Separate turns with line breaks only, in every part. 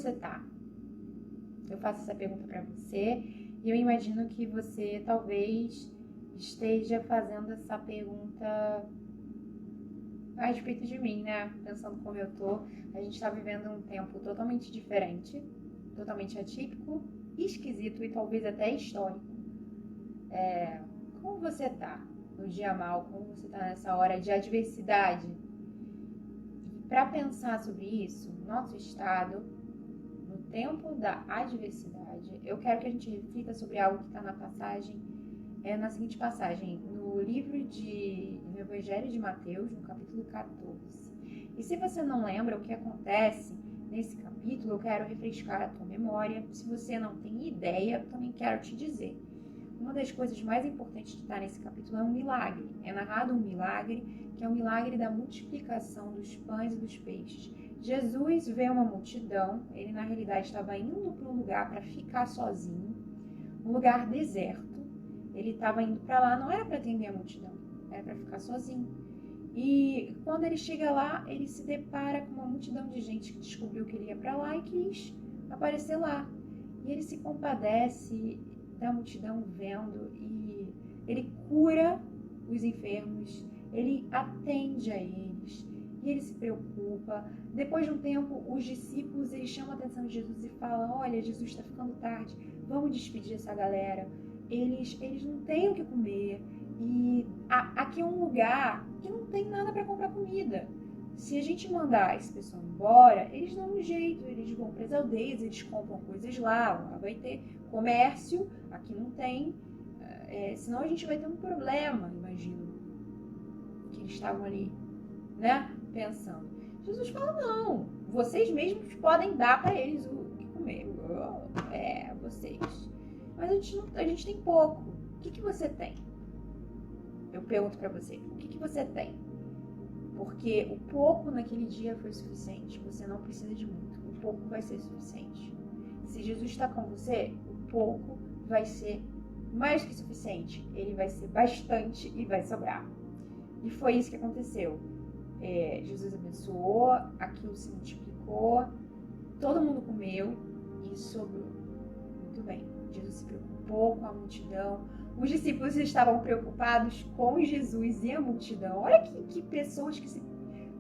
você tá? Eu faço essa pergunta para você e eu imagino que você talvez esteja fazendo essa pergunta a respeito de mim, né? Pensando como eu tô. A gente tá vivendo um tempo totalmente diferente, totalmente atípico, esquisito e talvez até histórico. Como você tá no dia mal? Como você tá nessa hora de adversidade? E para pensar sobre isso, nosso estado, no tempo da adversidade, eu quero que a gente reflita sobre algo que está na passagem, na seguinte passagem, no Evangelho de Mateus, no capítulo 14. E se você não lembra o que acontece nesse capítulo, eu quero refrescar a tua memória. Se você não tem ideia, eu também quero te dizer. Uma das coisas mais importantes de estar nesse capítulo é um milagre. É narrado um milagre, que é o milagre da multiplicação dos pães e dos peixes. Jesus vê uma multidão, ele na realidade estava indo para um lugar para ficar sozinho, um lugar deserto. Ele estava indo para lá, não era para atender a multidão, era para ficar sozinho. E quando ele chega lá, ele se depara com uma multidão de gente que descobriu que ele ia para lá e quis aparecer lá. E ele se compadece da multidão vendo e ele cura os enfermos, ele atende a eles e ele se preocupa. Depois de um tempo, os discípulos eles chamam a atenção de Jesus e falam: olha, Jesus, está ficando tarde, vamos despedir essa galera. Eles não têm o que comer e aqui é um lugar que não tem nada para comprar comida. Se a gente mandar esse pessoal embora, eles dão um jeito, eles vão para as aldeias, eles compram coisas lá vai ter comércio, aqui não tem, senão a gente vai ter um problema, imagino, que eles estavam ali, né, pensando. Jesus fala: não, vocês mesmos podem dar para eles o que comer. Vocês. Mas a gente tem pouco. O que você tem? Eu pergunto para você, o que você tem? Porque o pouco naquele dia foi suficiente. Você não precisa de muito. O pouco vai ser suficiente. Se Jesus está com você, o pouco vai ser mais que suficiente. Ele vai ser bastante e vai sobrar. E foi isso que aconteceu. Jesus abençoou, aquilo se multiplicou, todo mundo comeu e sobrou. Muito bem. Jesus se preocupou com a multidão. Os discípulos estavam preocupados com Jesus e a multidão. Olha que pessoas que se...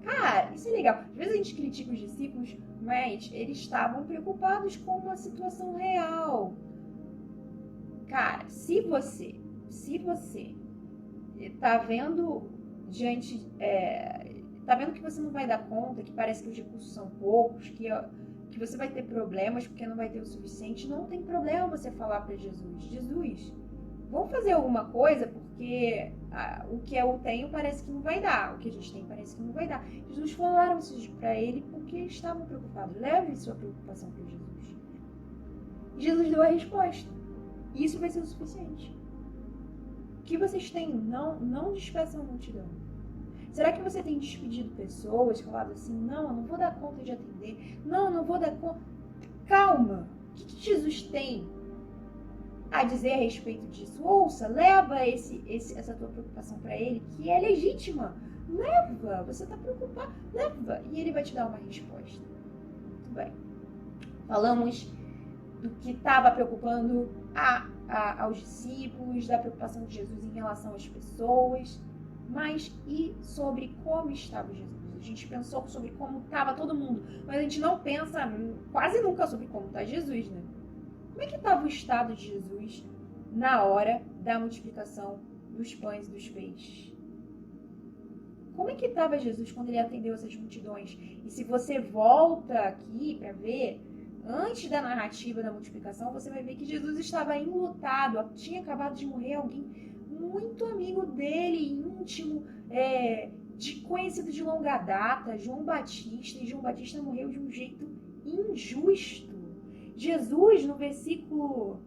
Cara, isso é legal. Às vezes a gente critica os discípulos, mas eles estavam preocupados com uma situação real. Cara, se você tá vendo tá vendo que você não vai dar conta, que parece que os recursos são poucos, que você vai ter problemas porque não vai ter o suficiente, não tem problema você falar para Jesus: Jesus, vamos fazer alguma coisa porque o que eu tenho parece que não vai dar, o que a gente tem parece que não vai dar. Jesus falaram isso para ele porque estavam preocupados. Leve sua preocupação para Jesus. E Jesus deu a resposta. Isso vai ser o suficiente. O que vocês têm? Não despeçam a multidão. Será que você tem despedido pessoas, falado assim: não, eu não vou dar conta de atender, não, eu não vou dar conta. Calma, o que Jesus tem a dizer a respeito disso? Ouça, leva essa tua preocupação para ele, que é legítima. Leva, você está preocupado, leva, e ele vai te dar uma resposta. Muito bem. Falamos do que estava preocupando aos discípulos, da preocupação de Jesus em relação às pessoas. Mas e sobre como estava Jesus? A gente pensou sobre como estava todo mundo, mas a gente não pensa quase nunca sobre como está Jesus, né? Como é que estava o estado de Jesus na hora da multiplicação dos pães e dos peixes? Como é que estava Jesus quando ele atendeu essas multidões? E se você volta aqui para ver, antes da narrativa da multiplicação, você vai ver que Jesus estava enlutado, tinha acabado de morrer alguém muito amigo dele, íntimo, conhecido de longa data, João Batista, e João Batista morreu de um jeito injusto. Jesus, no versículo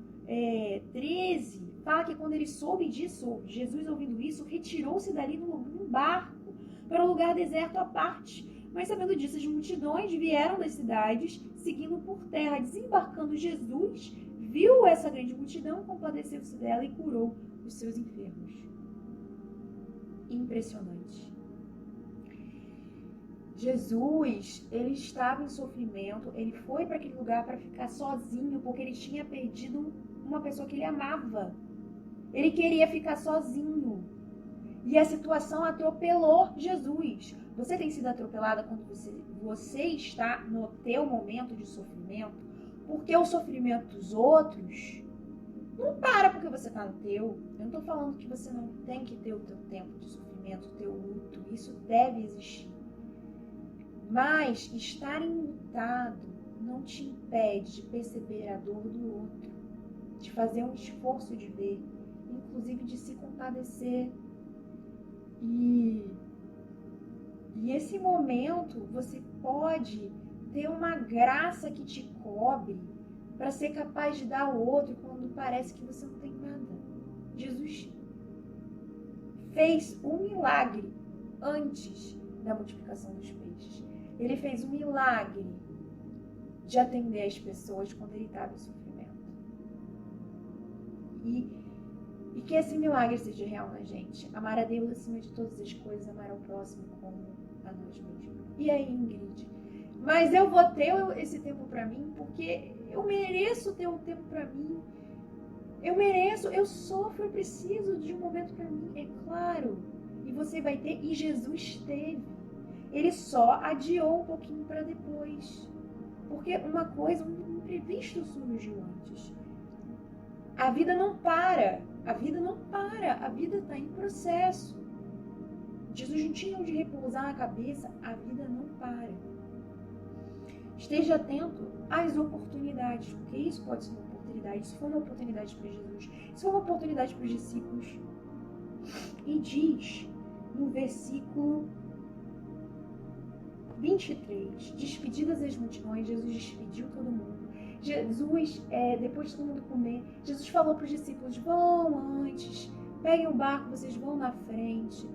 13, fala que quando ele soube disso, Jesus ouvindo isso, retirou-se dali num barco para um lugar deserto à parte. Mas sabendo disso, as multidões vieram das cidades, seguindo por terra. Desembarcando Jesus, viu essa grande multidão, compadeceu-se dela e curou os seus enfermos. Impressionante. Jesus, ele estava em sofrimento, ele foi para aquele lugar para ficar sozinho, porque ele tinha perdido uma pessoa que ele amava. Ele queria ficar sozinho. E a situação atropelou Jesus. Você tem sido atropelada quando você está no teu momento de sofrimento, porque o sofrimento dos outros não para porque você está no teu. Eu não estou falando que você não tem que ter o teu tempo de sofrimento, o teu luto. Isso deve existir. Mas estar enlutado não te impede de perceber a dor do outro, de fazer um esforço de ver, inclusive de se compadecer. E esse momento você pode ter uma graça que te cobre para ser capaz de dar ao outro quando parece que você não tem nada. Jesus fez um milagre antes da multiplicação dos peixes. Ele fez um milagre de atender as pessoas quando ele estava em sofrimento. E que esse milagre seja real na gente. Amar a Deus acima de todas as coisas, amar ao próximo como a nós mesmos. E aí, Ingrid? Mas eu vou ter esse tempo para mim porque eu mereço ter um tempo para mim. Eu mereço, eu sofro, eu preciso de um momento para mim, é claro. E você vai ter, e Jesus teve. Ele só adiou um pouquinho para depois. Porque uma coisa, um imprevisto surgiu antes. A vida não para. A vida não para. A vida está em processo. Jesus não tinha onde repousar a cabeça. A vida não para. Esteja atento às oportunidades. Porque isso pode ser uma oportunidade. Isso foi uma oportunidade para Jesus. Isso foi uma oportunidade para os discípulos. E diz no versículo 23, despedidas as multidões, Jesus despediu todo mundo. Jesus, depois de todo mundo comer, Jesus falou para os discípulos, vão antes, peguem o barco, vocês vão na frente,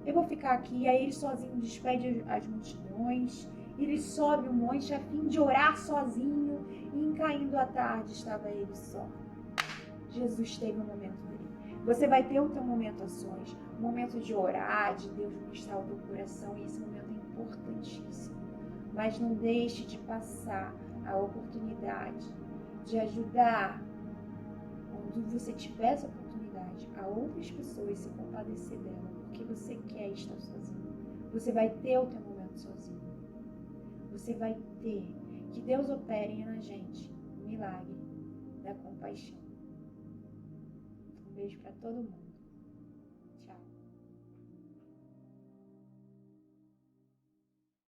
eu vou ficar aqui. Aí ele sozinho despede as multidões, ele sobe o monte a fim de orar sozinho, e caindo a tarde estava ele só. Jesus teve um momento dele. Você vai ter o teu momento a sós, o momento de orar, de Deus ministrar o teu coração, e esse momento é importantíssimo. Mas não deixe de passar a oportunidade de ajudar, quando você tiver essa oportunidade, a outras pessoas se compadecer dela, porque você quer estar sozinho. Você vai ter o teu momento sozinho. Você vai ter. Que Deus opere na gente o milagre da compaixão. Um beijo para todo mundo.